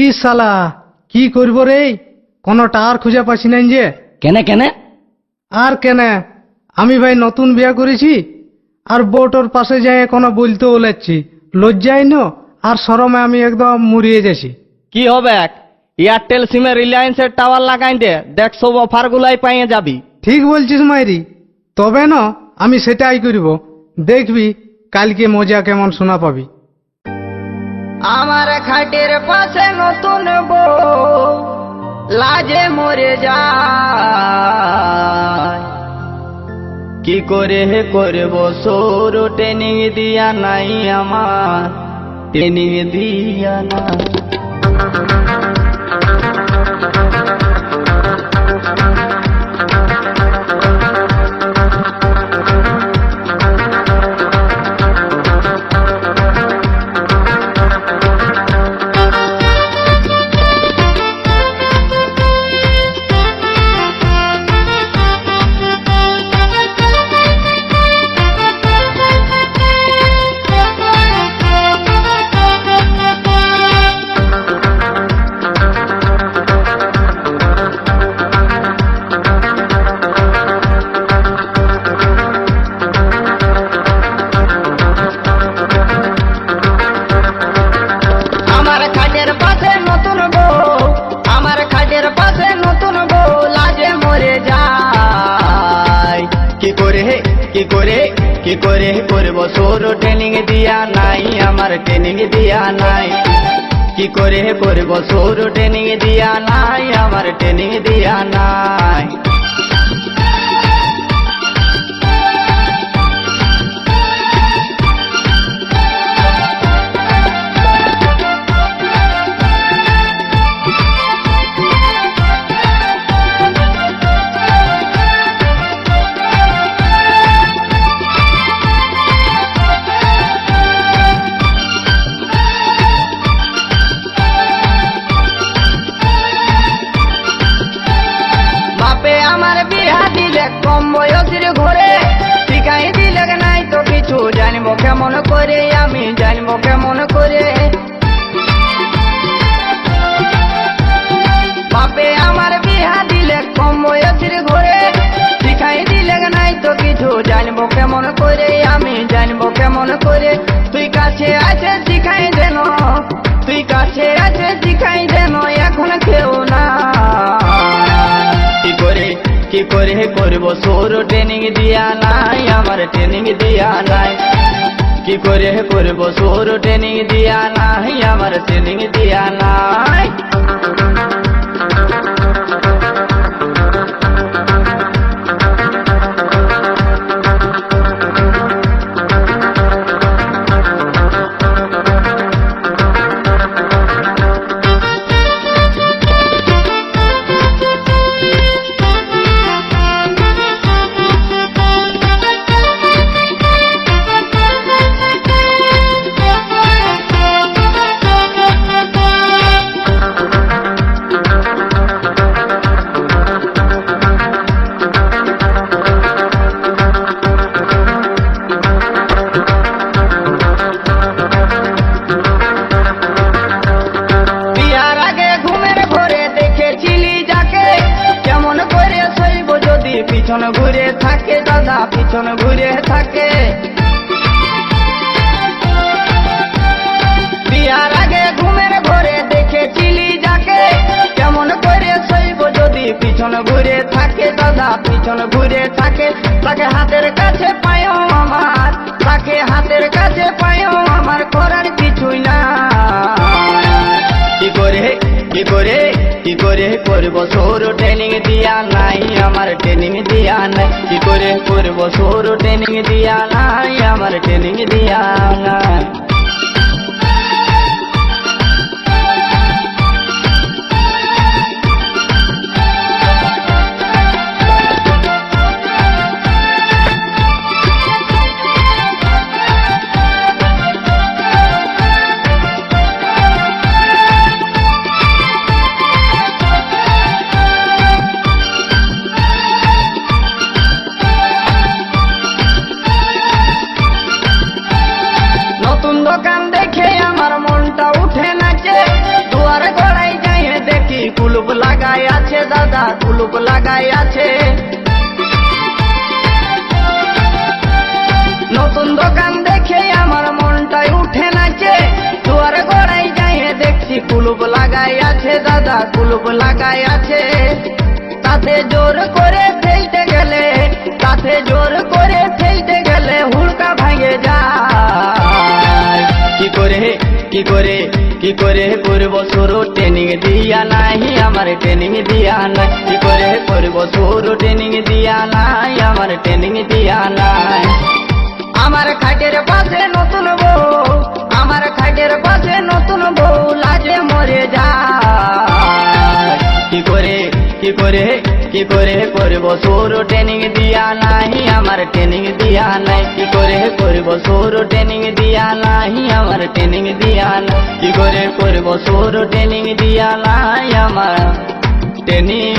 ই শালা কি করব রে, কোনটা আর খুঁজে পাচ্ছি না যে। কেনে কেনে? আর কেনে, আমি ভাই নতুন বিয়া করেছি, আর বউটোর পাশে যাই কোনো বলতেও লাগছি, লজ্জাই ন আর শরমে আমি একদম মুড়িয়ে যাচ্ছি। কি হবে, এয়ারটেল সিমে রিলায়েন্সের টাওয়ার লাগাই দে, দেখ সব অফার গুলাই পাইয়ে যাবি। ঠিক বলছিস মাইরি, তবে না আমি সেটাই করব, দেখবি কালকে মজা কেমন শোনা পাবি। আমার খাটের পাশে নতুন বউ লাজে মরে যায়, কি করে করব সৌর ট্রেনিং দিয়া নাই আমার, ট্রেনিং দিয়া নাই। কি করে করব সৌর ট্রেনিং দিয়া নাই আমার, ট্রেনিং দিয়া নাই। কি করে করব সৌর ট্রেনিং দিয়া নাই আমার, ট্রেনিং দিয়া নাই। কেমন করে আমি জানবো কেমন করে, বাপে আমার বিহা দিলে কম বয়সের ঘরে, শিখাই দিলে নাই তো কিছু জানবো কেমন করে, আমি জানবো কেমন করে। তুই কাছে আছে শিখাই দেন, তুই কাছে আছে শিখাই দেন, এখন কেউ না। কি করে করব সৌর ট্রেনিং দিয়া নাই আমার, ট্রেনিং দিয়া নাই। কি করে করব সৌর ট্রেনিং দিয়া নাই আমার, ট্রেনিং দিয়া নাই। পিছন ঘুরে থাকে দাদা, পিছন ঘুরে থাকে। বিয়ার আগে ঘুমের ঘরে দেখেছিলি যাকে, কেমন করে শৈব যদি পিছন ঘুরে থাকে দাদা, পিছন ঘুরে থাকে। তাকে হাতের কাছে পায়ও আমার, তাকে হাতের কাছে পায়ও আমার, করার কিছুই না। কি করে করব সৌর ট্রেনিং দিয়া নাই আমার, ট্রেনিং দিয়া নাই। কি করে করব সৌর ট্রেনিং দিয়া নাই আমার, ট্রেনিং দিয়া নাই। কুলুপ লাগাই আছে। নতুন দোকান দেখে আমার মনটাই উঠে নাচে, দুয়ারে গড়াই যাইয়ে দেখছি কুলুপ লাগাই আছে দাদা, কুলুপ লাগাই আছে। তাতে জোর করে ফেলতে গেলে, তাতে জোর করে ফেলতে গেলে হুড়কা ভাঙে যায়। কি করে কি করে কি করে করব শুরু, ট্রেনিং দিয়া নাই আমার, ট্রেনিং দিয়া নাই। কি করে করব শুরু, ট্রেনিং দিয়া নাই আমার, ট্রেনিং দিয়া নাই। আমার খাটের পাশে নতুন বউ, আমার খাটের পাশে নতুন বউ লাজে মরে যায়। কি করে কি করে কি করে করব শুরু, ট্রেনিং দিয়া নাই আমার, ট্রেনিং দিয়া নাই। কি করে করব শুরু, ট্রেনিং দিয়া নাই আমার, ট্রেনিং দিয়া নাই। কি করে করব শুরু, ট্রেনিং দিয়া নাই আমার, ট্রেনিং